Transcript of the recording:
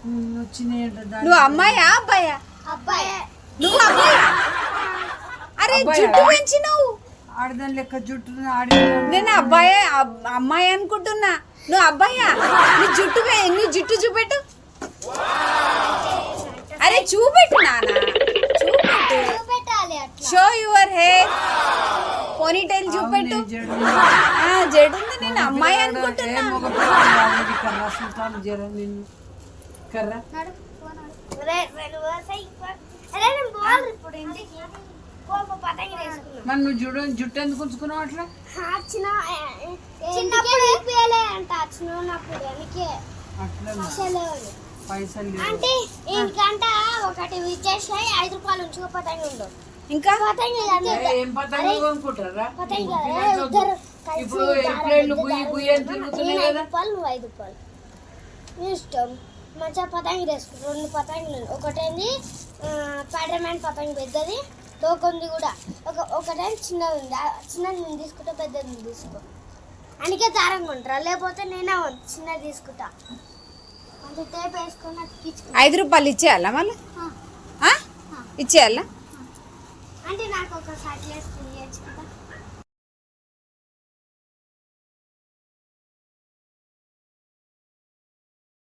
నువ్వు అమ్మాయా అబ్బాయా? నువ్వు అబ్బాయా? అరే జుట్టు పెంచినావు. ఆడదాని లెక్క జుట్టు నేను అబ్బాయే అమ్మాయి అనుకుంటున్నా. నువ్వు అబ్బాయా? నీ జుట్టు చూపెట్టు. అరే చూపెట్టు నాన్న, చూపెట్టు. షో యువర్ హెయిర్, పోనీటైల్ చూపెట్టు. జడు ఉంది. నేను అమ్మాయి అనుకుంటున్నా. మరి నువ్వు జుట్టు ఎందుకు ఉంచుకున్నావు అట్లా? పైసలు అంటే ఇంకంట ఒకటి ఇచ్చేసాయి 5 రూపాయలు ఉంచుకోపోతాయి ఉండవు. ఇంకా ఏం పతంగి కొనుక్కుంటారా? ఇప్పుడు ఎయిర్ప్లేన్లు బుయ్యి బుయ్యి అని తిరుగుతున్నాయి కదా. 5 రూపాయలు 5 రూపాయలు మీ ఇష్టం. మంచిగా పతంగి వేసుకుంటారు. 2 పతంగులు. ఒకటేంది స్పైడర్ మ్యాన్ పతంగి పెద్దది, తోకొంది కూడా. ఒకటేంది చిన్నది ఉంది. చిన్నది నేను తీసుకుంటా, పెద్దది నేను తీసుకో. అందుకే దారంగా ఉంటారా, లేకపోతే నేనే చిన్నది తీసుకుంటా. 5 రూపాయలు ఇచ్చేయాలా మళ్ళీ? ఇచ్చేయాలా? అంటే నాకు ఒక షర్ట్ వేసుకుని